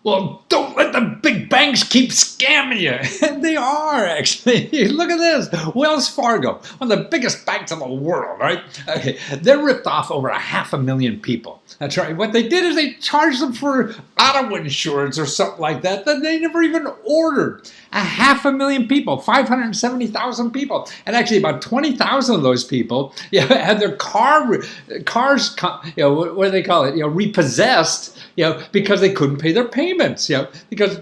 Well, don't let the big banks keep scamming you. And they are, actually. Look at this. Wells Fargo, one of the biggest banks in the world, right? Okay, they're ripped off over 500,000 people. That's right. What they did is they charged them for auto insurance or something like that they never even ordered. 500,000 people, 570,000 people. And actually about 20,000 of those people had their cars, what do they call it, repossessed, because they couldn't pay their payments, because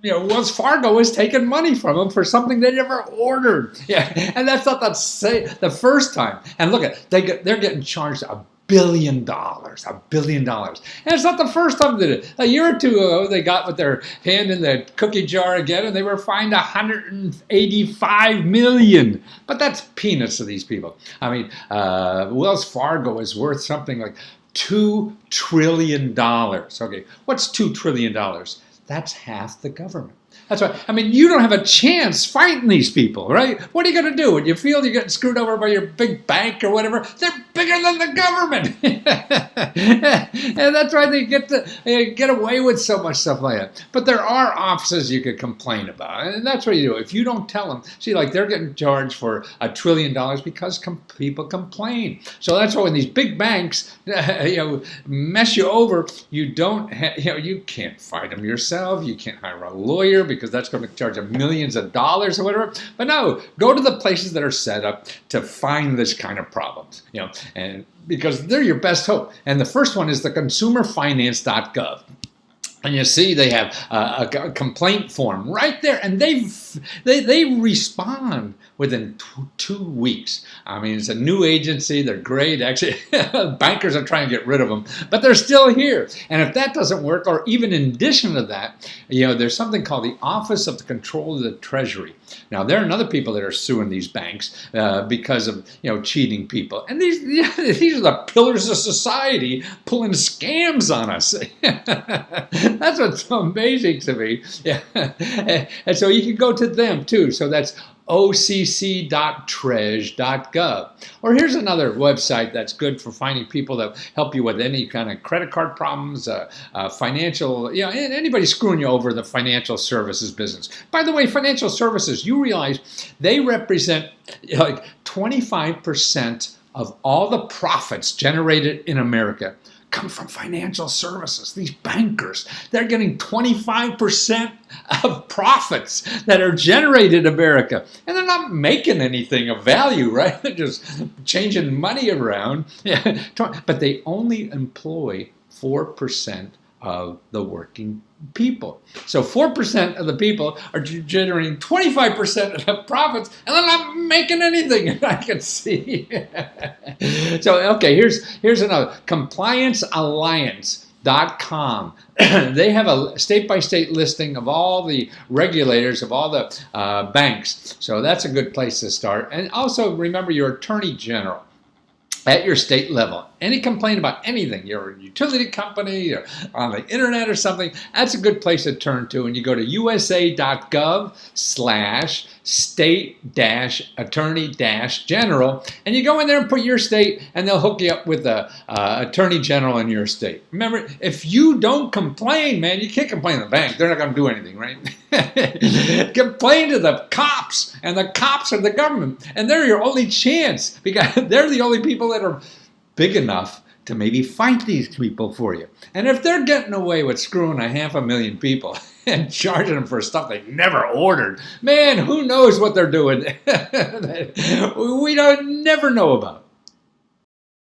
Wells Fargo was taking money from them for something they never ordered. And that's not the first time. And look they're getting charged $1 billion. $1 billion. And it's not the first time they did it. A year or two ago, they got with their hand in the cookie jar again, and they were fined $185 million. But that's peanuts to these people. I mean, Wells Fargo is worth something like $2 trillion. Okay, what's $2 trillion? That's half the government. That's right. I mean, you don't have a chance fighting these people, right? What are you going to do when you feel you're getting screwed over by your big bank or whatever? They're bigger than the government. And that's why they get away with so much stuff like that. But there are offices you could complain about. And that's what you do. If you don't tell them, see, like they're getting charged for $1 trillion because people complain. So that's why when these big banks, mess you over, you don't, you can't fight them yourself. You can't hire a lawyer because that's going to charge them millions of dollars or whatever. But no, go to the places that are set up to find this kind of problems, and because they're your best hope. And the first one is the consumerfinance.gov. And you see they have a complaint form right there, and they respond within 2 weeks. I mean, it's a new agency. They're great. Actually, bankers are trying to get rid of them, but they're still here. And if that doesn't work, or even in addition to that, there's something called the Office of the Control of the Treasury. Now, there are other people that are suing these banks because of cheating people. And these are the pillars of society pulling scams on us. That's what's so amazing to me. And so you can go to them too. So that's occ.treas.gov. Or here's another website that's good for finding people that help you with any kind of credit card problems, financial, anybody screwing you over in the financial services business. By the way, financial services, you realize they represent like 25% of all the profits generated in America come from financial services. These bankers, they're getting 25% of profits that are generated in America. And they're not making anything of value, right? They're just changing money around. But they only employ 4% of the working people. So 4% of the people are generating 25% of the profits, and they're not making anything. I can see. So, okay, here's another. ComplianceAlliance.com. They have a state-by-state listing of all the regulators of all the banks. So that's a good place to start. And also remember your attorney general at your state level. Any complaint about anything, your utility company or on the internet or something, that's a good place to turn to. And you go to usa.gov/state-attorney-general, and you go in there and put your state, and they'll hook you up with the attorney general in your state. Remember, if you don't complain, man, you can't complain to the bank. They're not going to do anything, right? Complain to the cops, and the cops are the government, and they're your only chance because they're the only people that are big enough to maybe fight these people for you. And if they're getting away with screwing 500,000 people and charging them for stuff they never ordered, man, who knows what they're doing? We don't never know about.